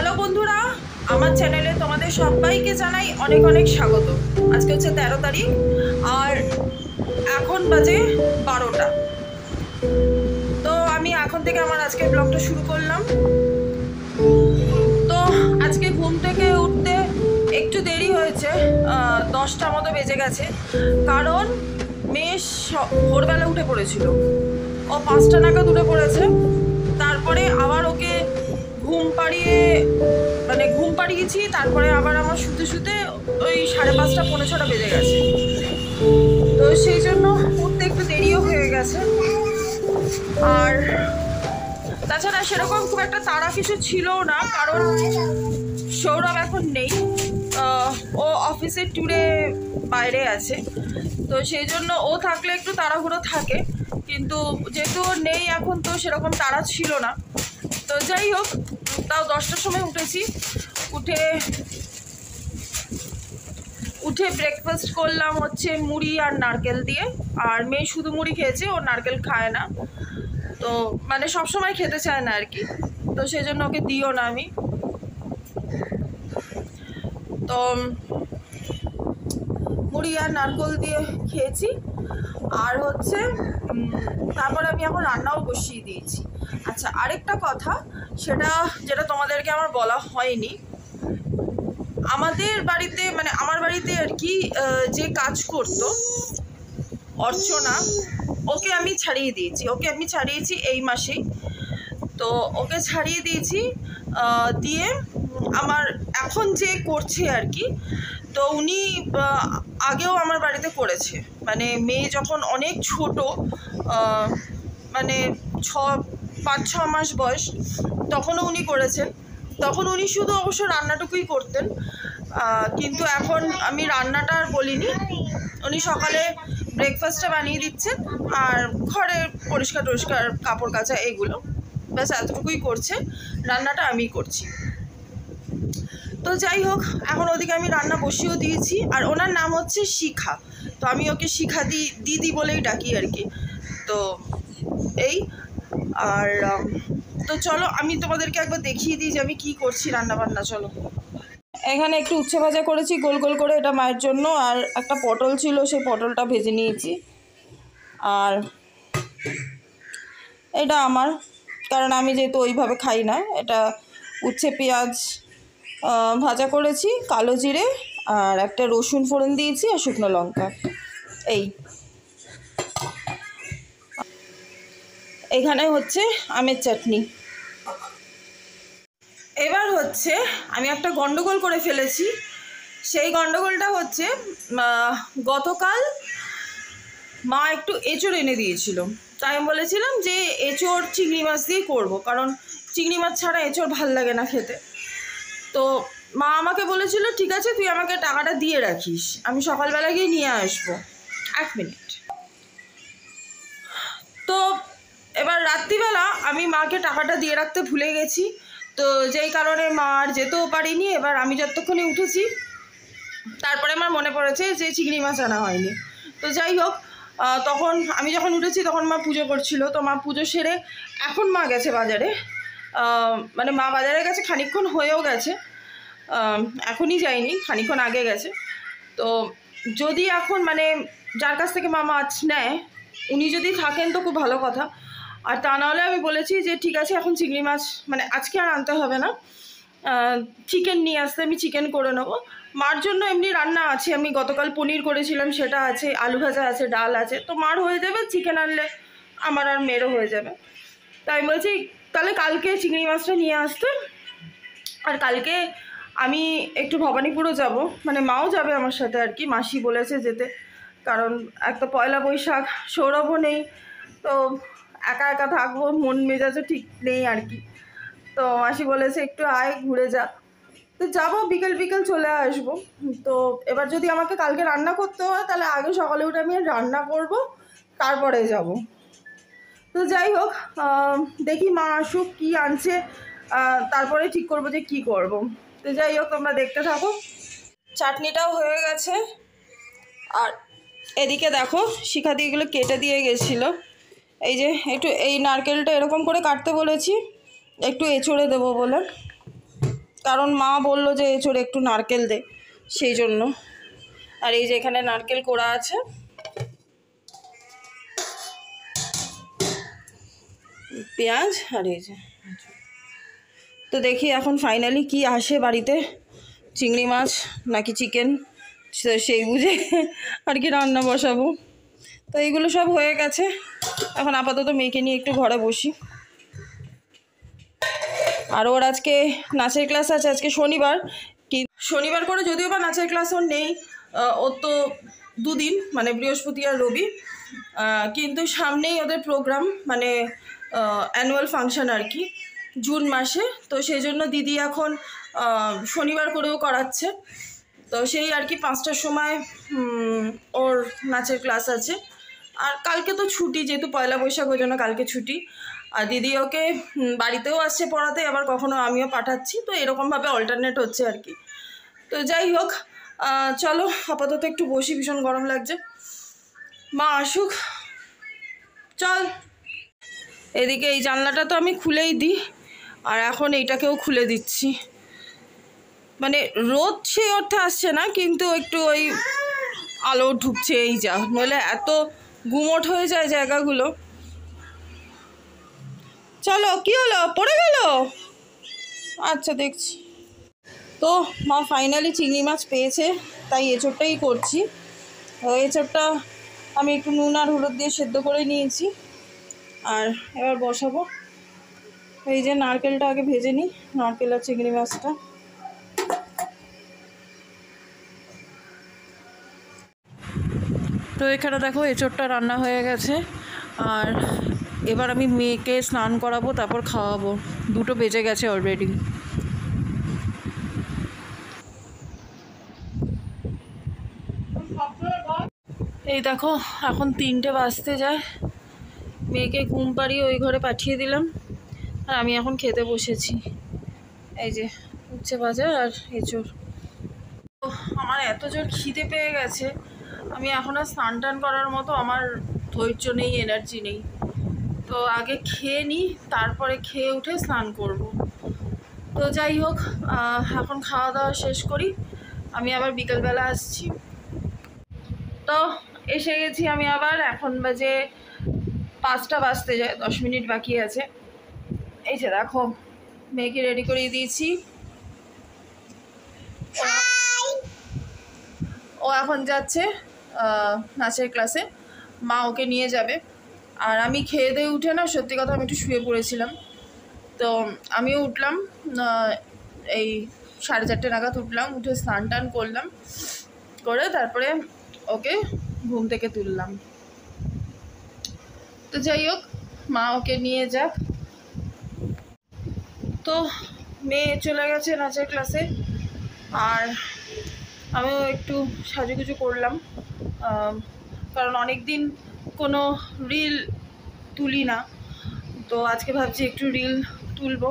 Hello বন্ধুরা, আমার চ্যানেলে তোমাদের সবাইকে জানাই অনেক অনেক স্বাগত। আজকে হচ্ছে 13 তারিখ আর এখন বাজে 12টা। তো আমি এখন থেকে আমার আজকের ব্লগটা শুরু করলাম। তো আজকে ঘুম থেকে উঠতে একটু দেরি হয়েছে, 10টা মতো বেজে গেছে, কারণ মেয়ে ভোরবেলা উঠে পড়েছিল। ও 5টা নাগাদ উঠে পড়েছে। তারপরে আবার ওকে ঘুম পাড়িয়েছি। তারপরে আবার আমার শুতে শুতে ওই 5:30 পৌনে 6টা বেজে গেছে। তো সেই জন্য উঠতে একটু দেরিও হয়ে গেছে। আর তাছাড়া সেরকম খুব একটা তাড়া কিছু ছিলও না, কারণ সৌরভ এখন নেই, ও অফিসের ট্যুরে বাইরে আছে। তো সেই জন্য ও থাকলে একটু তাড়াহুড়ো থাকে, কিন্তু যেহেতু ও নেই এখন, তো সেরকম তাড়া ছিল না। তো যাই হোক, তাও 10টার সময় উঠেছি। উঠে ব্রেকফাস্ট করলাম হচ্ছে মুড়ি আর নারকেল দিয়ে। আর মেয়ে শুধু মুড়ি খেয়েছে, ও নারকেল খায় না, তো মানে সবসময় খেতে চায় না আর কি। তো সেই জন্য ওকে দিও না আমি। তো মুড়ি আর নারকেল দিয়ে খেয়েছি। আর হচ্ছে তারপরে আমি এখন রান্নাও বসিয়ে দিয়েছি। আচ্ছা, আরেকটা কথা, যেটা তোমাদেরকে আমার বলা হয়নি, আমাদের বাড়িতে মানে আমার বাড়িতে আর কি, যে কাজ করতো অর্চনা, ওকে আমি ছাড়িয়েছি এই মাসেই। তো ওকে ছাড়িয়ে দিয়েছি, দিয়ে আমার এখন যে করছে আর কি। তো উনি আগেও আমার বাড়িতে করেছে, মানে মেয়ে যখন অনেক ছোট, মানে 5-6 মাস বয়স, তখনও উনি করেছেন। তখন উনি শুধু অবশ্য রান্নাটুকুই করতেন, কিন্তু এখন আমি রান্নাটা আর বলিনি। উনি সকালে ব্রেকফাস্টটা বানিয়ে দিচ্ছেন, আর ঘরে পরিষ্কার কাপড় কাচা এগুলো ব্যাস এতটুকুই করছে। রান্নাটা আমি করছি। তো যাই হোক, এখন ওদিকে আমি রান্না বসিয়েও দিয়েছি। আর ওনার নাম হচ্ছে শিখা, তো আমি ওকে শিখা দিদি বলেই ডাকি আর কি। তো এই আর তো চলো আমি তোমাদেরকে একবার দেখিয়ে দিই যে আমি কি করছি রান্নাবান্না। চলো, এখানে একটু উচ্ছে ভাজা করেছি গোল গোল করে, এটা মায়ের জন্য। আর একটা পটল ছিল, সেই পটলটা ভেজে নিয়েছি। আর এটা আমার, কারণ আমি যেহেতু ওইভাবে খাই না। এটা উচ্ছে পেঁয়াজ ভাজা করেছি, কালো জিরে আর একটা রসুন ফোড়ন দিয়েছি, আর শুকনো লঙ্কা। এখানে হচ্ছে আমের চাটনি। এবার হচ্ছে আমি একটা গন্ডগোল করে ফেলেছি। সেই গন্ডগোলটা হচ্ছে, গতকাল মা একটু এঁচোড় এনে দিয়েছিল। তাই আমি বলেছিলাম যে এঁচোড় চিংড়ি মাছ দিয়ে করব, কারণ চিংড়ি মাছ ছাড়া এঁচোড় ভাল লাগে না খেতে। তো মা আমাকে বলেছিল, ঠিক আছে তুই আমাকে টাকাটা দিয়ে রাখিস, আমি সকালবেলা গিয়ে নিয়ে আসবো। 1 মিনিট। তো এবার রাত্রিবেলা আমি মাকে টাকাটা দিয়ে রাখতে ভুলে গেছি। তো যেই কারণে মা আর যেতেও পারিনি। এবার আমি যতক্ষণে উঠেছি, তারপরে আমার মনে পড়েছে যে চিংড়ি মাছ আনা হয়নি। তো যাই হোক, তখন আমি যখন উঠেছি তখন মা পুজো করছিল। তো মা পুজো সেরে এখন মা গেছে বাজারে, মানে মা বাজারে গেছে, খানিকক্ষণ হয়েও গেছে, এখনই যায়নি, খানিকক্ষণ আগে গেছে। তো যদি এখন মানে যার কাছ থেকে মা মাছ নেয়, উনি যদি থাকেন তো খুব ভালো কথা। আর তা নাহলে আমি বলেছি যে ঠিক আছে, এখন চিংড়ি মাছ মানে আজকে আর আনতে হবে না, চিকেন নিয়ে আসতে, আমি চিকেন করে নেবো। মার জন্য এমনি রান্না আছে, আমি গতকাল পনির করেছিলাম, সেটা আছে, আলু ভাজা আছে, ডাল আছে, তো মার হয়ে যাবে। চিকেন আনলে আমার আর মেয়েরও হয়ে যাবে। তাই বলছি তাহলে কালকে চিংড়ি মাছটা নিয়ে আসতে। আর কালকে আমি একটু ভবানীপুরও যাব, মানে মাও যাবে আমার সাথে আর কি, মাসি বলেছে যেতে। কারণ একটা পয়লা বৈশাখ, সৌরভও নেই, তো একা একা থাকবো, মন মেজাজও ঠিক নেই আর কি। তো মাসি বলেছে একটু আয় ঘুরে যা। তো যাবো, বিকেল চলে আসবো। তো এবার যদি আমাকে কালকে রান্না করতে হয়, তাহলে আগে সকালে উঠে আমি রান্না করব, তারপরে যাব। তো যাই হোক, দেখি মা আসুক, কী আনছে, তারপরে ঠিক করবো যে কী করব। তো যাই হোক, তোমরা দেখতে থাকো। চাটনিটাও হয়ে গেছে। আর এদিকে দেখো, শিখা দিয়ে এগুলো কেটে দিয়ে গেছিলো। এই যে একটু এই নারকেলটা এরকম করে কাটতে বলেছি, একটু এঁচড়ে দেবো বলে। কারণ মা বললো যে এঁচোড়ে একটু নারকেল দে, সেই জন্য। আর এই যে এখানে নারকেল কোড়া আছে, পেঁয়াজ, আর এই যে। তো দেখি এখন ফাইনালি কি আসে বাড়িতে, চিংড়ি মাছ নাকি চিকেন, সেই বুঝে আর কি রান্না বসাবো। তো এইগুলো সব হয়ে গেছে, এখন আপাতত মেয়েকে নিয়ে একটু ঘরে বসি। আর ওর আজকে নাচের ক্লাস আছে, আজকে শনিবার, কি শনিবার করে যদিও বা নাচের ক্লাস ওর নেই, ওর তো দুদিন, মানে বৃহস্পতি আর রবি, কিন্তু সামনেই ওদের প্রোগ্রাম, মানে অ্যানুয়াল ফাংশন আর কি, জুন মাসে। তো সেই জন্য দিদি এখন শনিবার করেও করাচ্ছে। তো সেই আর কি 5টার সময় ওর নাচের ক্লাস আছে। আর কালকে তো ছুটি, যেহেতু পয়লা বৈশাখ, ওই জন্য কালকে ছুটি। আর দিদি ওকে বাড়িতেও আসছে পড়াতে, আবার কখনো আমিও পাঠাচ্ছি, তো এরকমভাবে অল্টারনেট হচ্ছে আর কি। তো যাই হোক, চলো আপাতত একটু বসি, ভীষণ গরম লাগছে, মা আসুক, চল। এদিকে এই জানলাটা তো আমি খুলেই দিই, আর এখন এইটাকেও খুলে দিচ্ছি। মানে রোদ সেই অর্থে আসছে না, কিন্তু একটু ওই আলো ঢুকছে, এই যা, নইলে এত গুমোট হয়ে যায় জায়গাগুলো। চলো, কি হলো, পড়ে গেল? আচ্ছা দেখছি। তো মা ফাইনালি চিংড়ি মাছ পেয়েছে, তাই এঁচোড়টাই করছি। এঁচোড়টা আমি একটু নুন আর হলুদ দিয়ে সেদ্ধ করে নিয়েছি, আর এবার বসাবো। এই যে নারকেলটা আগে ভেজে নিই, নারকেল আর চিংড়ি মাছটা। তো এখানে দেখো এঁচোড়টা রান্না হয়ে গেছে, আর এবার আমি মেয়েকে স্নান করাবো, তারপর খাওয়াবো। 2টো বেজে গেছে অলরেডি। এই দেখো এখন 3টে বাজতে যায়, মেয়েকে ঘুম পাড়িয়ে ওই ঘরে পাঠিয়ে দিলাম, আর আমি এখন খেতে বসেছি। এই যে উচ্ছে ভাজা আর এঁচোড়। আমার এত জোর খিদে পেয়ে গেছে, আমি এখন আর স্নান টান করার মতো আমার ধৈর্য নেই, এনার্জি নেই। তো আগে খেয়ে নিই, তারপরে খেয়ে উঠে স্নান করব। তো যাই হোক, এখন খাওয়া দাওয়া শেষ করি, আমি আবার বিকেলবেলা আসছি। তো এসে গেছি আমি আবার, এখন বাজে 5টা বাজতে যায়, 10 মিনিট বাকি আছে। এই যে দেখো মেয়েকে রেডি করিয়ে দিয়েছি, ও এখন যাচ্ছে নাচের ক্লাসে, মা ওকে নিয়ে যাবে। আর আমি খেয়ে দিয়ে উঠে না, সত্যি কথা আমি একটু শুয়ে পড়েছিলাম। তো আমিও উঠলাম, এই 4:30 নাগাদ উঠলাম, উঠে স্নান টান করলাম, করে তারপরে ওকে ঘুম থেকে তুললাম। তো যাই হোক, মা ওকে নিয়ে যাক। তো মেয়ে চলে গেছে নাচের ক্লাসে, আর আমিও একটু সাজুগুজু করলাম, কারণ অনেক দিন কোনো রিল তুলি না, তো আজকে ভাবছি একটু রিল তুলবো।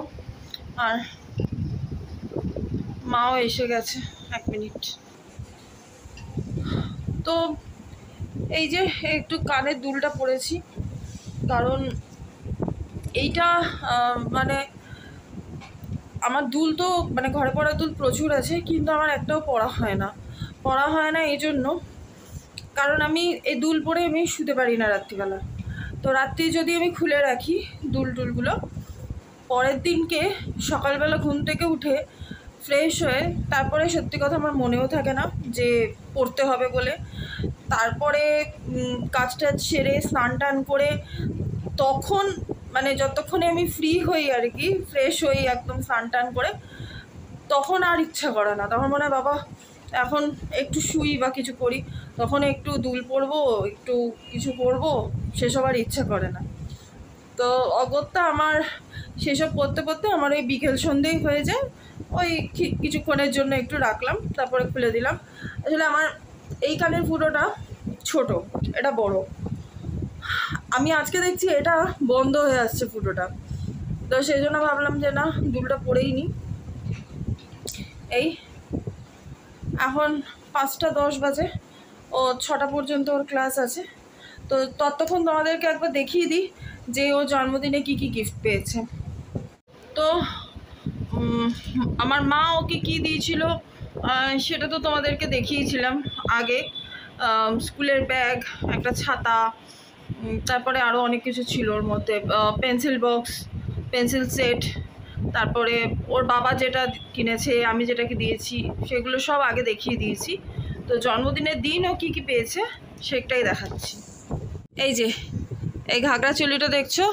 আর মাও এসে গেছে, 1 মিনিট। তো এই যে একটু কানের দুলটা পরেছি, কারণ এইটা মানে আমার দুল তো, মানে ঘরে পড়া দুল প্রচুর আছে, কিন্তু আমার একটাও পরা হয় না এই জন্য, কারণ আমি এই দুল পরে আমি শুতে পারি না রাত্রিবেলা। তো রাত্রি যদি আমি খুলে রাখি টুলগুলো, পরের দিনকে সকালবেলা ঘুম থেকে উঠে ফ্রেশ হয়ে তারপরে সত্যি কথা আমার মনেও থাকে না যে পড়তে হবে বলে। তারপরে কাজ টাজ সেরে স্নান টান করে তখন, মানে যতক্ষণে আমি ফ্রি হই আর কি, ফ্রেশ হই একদম স্নান টান করে, তখন আর ইচ্ছা করে না, তখন মনে হয় বাবা এখন একটু শুই বা কিছু করি, তখন একটু দুল পরবো, একটু কিছু করবো, সেসব আর ইচ্ছা করে না। তো অগত্যা আমার সেসব করতে করতে আমার ওই বিকেল সন্ধ্যেই হয়ে যায়, ওই কিছুক্ষণের জন্য একটু রাখলাম, তারপরে খুলে দিলাম। আসলে আমার এই কানের ফুটোটা ছোট, এটা বড়, আমি আজকে দেখছি এটা বন্ধ হয়ে আসছে ফুটোটা, তো সেই জন্য ভাবলাম যে না, দুলটা পরেই নিই। এই এখন 5টা 10 বাজে, ও 6টা পর্যন্ত ওর ক্লাস আছে। তো ততক্ষণ তোমাদেরকে একবার দেখিয়ে দিই যে ও জন্মদিনে কি কি গিফট পেয়েছে। তো আমার মা ওকে কি দিয়েছিল সেটা তো তোমাদেরকে দেখিয়েছিলাম আগে। স্কুলের ব্যাগ, একটা ছাতা, তারপরে আরও অনেক কিছু ছিল ওর মধ্যে, পেন্সিল বক্স, পেন্সিল সেট, তারপরে ওর বাবা যেটা কিনেছে, আমি যেটাকে দিয়েছি, সেগুলো সব আগে দেখিয়ে দিয়েছি। তো জন্মদিনের দিন ও কী কী পেয়েছে সেটাই দেখাচ্ছি। এই যে এই ঘাগরা চুলিটা দেখছো,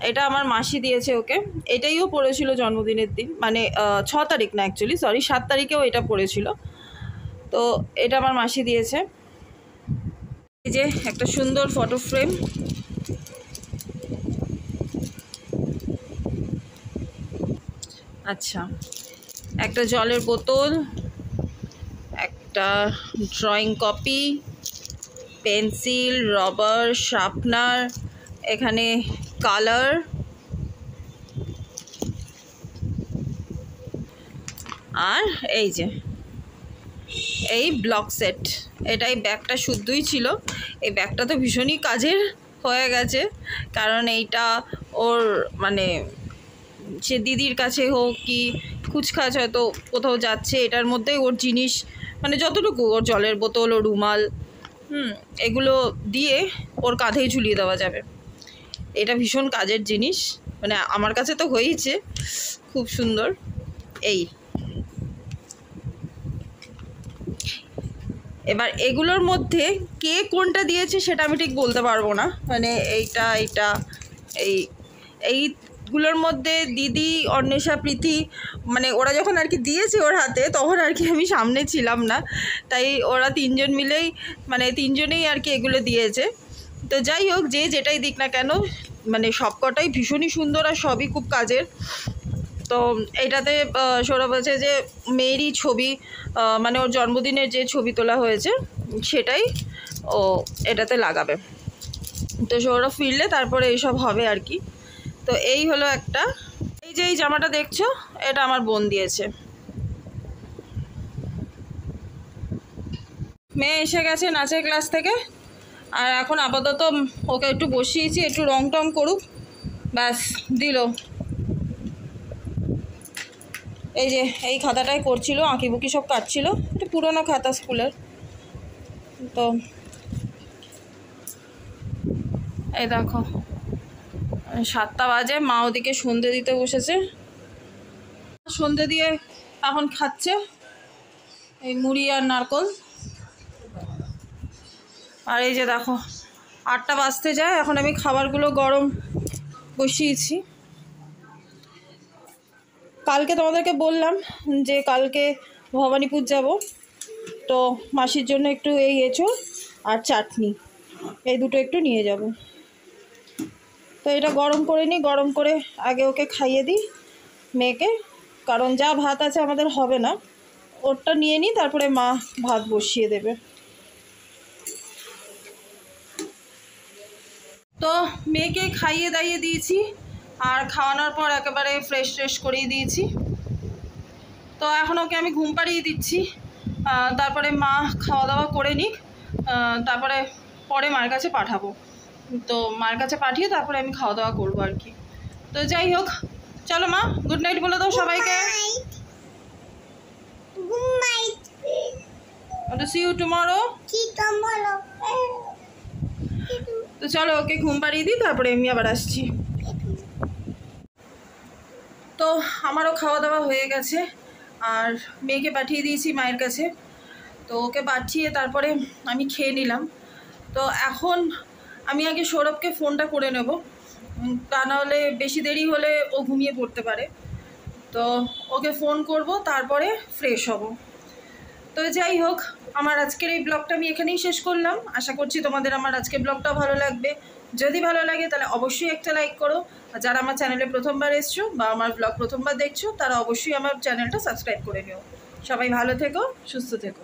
এটা আমার মাসি দিয়েছে ওকে। এটাইও পড়েছিল জন্মদিনের দিন, মানে 6 তারিখ না, অ্যাকচুয়ালি সরি 7 তারিখেও এটা পড়েছিল। তো এটা আমার মাসি দিয়েছে। এই যে একটা সুন্দর ফটো ফ্রেম, আচ্ছা একটা জলের বোতল, একটা drawing copy, pencil, rubber, sharpener, এখানে কালার, আর এই যে এই ব্লক সেট। এটাই ব্যাগটা শুদ্ধই ছিল। এই ব্যাগটা তো ভীষণই কাজের হয়ে গেছে, কারণ এইটা ওর মানে সে দিদির কাছে হোক কি কুচকাচ হয়তো কোথাও যাচ্ছে, এটার মধ্যেই ওর জিনিস মানে যতটুকু, ওর জলের বোতল, ও রুমাল, এগুলো দিয়ে ওর কাঁধেই ঝুলিয়ে দেওয়া যাবে। এটা ভীষণ কাজের জিনিস, মানে আমার কাছে তো হয়েইছে, খুব সুন্দর। এই এবার এগুলোর মধ্যে কে কোনটা দিয়েছে সেটা আমি ঠিক বলতে পারবো না, মানে এইটা এইগুলোর মধ্যে দিদি, অন্বেষা, প্রীতি, মানে ওরা যখন আর কি দিয়েছে ওর হাতে, তখন আর কি আমি সামনে ছিলাম না, তাই ওরা তিনজন মিলেই মানে তিনজনেই আর কি এগুলো দিয়েছে। তো যাই হোক, যে যেটাই দিক না কেন, মানে সবকটাই ভীষণই সুন্দর আর সবই খুব কাজের। তো এইটাতে সৌরভ বলছে যে মেয়েরই ছবি, মানে ওর জন্মদিনের যে ছবি তোলা হয়েছে সেটাই ও এটাতে লাগাবে। তো সৌরভ ফিরলে তারপরে এইসব হবে আর কি। তো এই হলো একটা। এই যে এই জামাটা দেখছো, এটা আমার বোন দিয়েছে। মেয়ে এসে গেছে নাচের ক্লাস থেকে, আর এখন আপাতত ওকে একটু বসিয়েছি, একটু রং টং করুক, ব্যাস দিল। এই যে এই খাতাটাই করছিল, আঁকিবুকি সব কাটছিল, এটা পুরোনো খাতা স্কুলের। তো এই দেখো 7টা বাজে, মা ওদিকে সন্ধে দিতে বসেছে, সন্ধে দিয়ে এখন খাচ্ছে এই মুড়ি আর নারকল। আর এই যে দেখো 8টা বাজতে যায়, এখন আমি খাবারগুলো গরম বসিয়েছি। কালকে তোমাদেরকে বললাম যে কালকে ভবানীপুর যাব, তো মাসির জন্য একটু এই এঁচোড় আর চাটনি, এই দুটো একটু নিয়ে যাব। তো এটা গরম করে নিই, গরম করে আগে ওকে খাইয়ে দিই মেয়েকে, কারণ যা ভাত আছে আমাদের হবে না, ওরটা নিয়ে নিই, তারপরে মা ভাত বসিয়ে দেবে। তো মেয়েকে খাইয়ে দাইয়ে দিয়েছি, আর খাওয়ানোর পর একেবারে ফ্রেশ ট্রেশ করিয়ে দিয়েছি। তো এখন ওকে আমি ঘুম পাড়িয়ে দিচ্ছি, তারপরে মা খাওয়া দাওয়া করে নিক, তারপরে পরে মার কাছে পাঠাবো। তো মার কাছে পাঠিয়ে তারপরে আমি খাওয়া দাওয়া করবো আর কি। তো যাই হোক, চলো মা গুড নাইট বলে দাও সবাইকে। Good night, see you tomorrow. তো চলো ওকে ঘুম পাড়িয়ে দিই, তারপরে আমি আবার আসছি। তো আমারও খাওয়া দাওয়া হয়ে গেছে, আর মেয়েকে পাঠিয়ে দিয়েছি মায়ের কাছে। তো ওকে পাঠিয়ে তারপরে আমি খেয়ে নিলাম। তো এখন আমি আগে সৌরভকে ফোনটা করে নেব, তা নাহলে বেশি দেরি হলে ও ঘুমিয়ে পড়তে পারে। তো ওকে ফোন করব, তারপরে ফ্রেশ হব। তো যাই হোক, আমার আজকের এই ব্লগটা আমি এখানেই শেষ করলাম। আশা করছি তোমাদের আমার আজকের ব্লগটা ভালো লাগবে। যদি ভালো লাগে তাহলে অবশ্যই একটা লাইক করো, আর যারা আমার চ্যানেলে প্রথমবার এসছো বা আমার ব্লগ প্রথমবার দেখছো, তারা অবশ্যই আমার চ্যানেলটা সাবস্ক্রাইব করে নিও। সবাই ভালো থেকো, সুস্থ থেকো।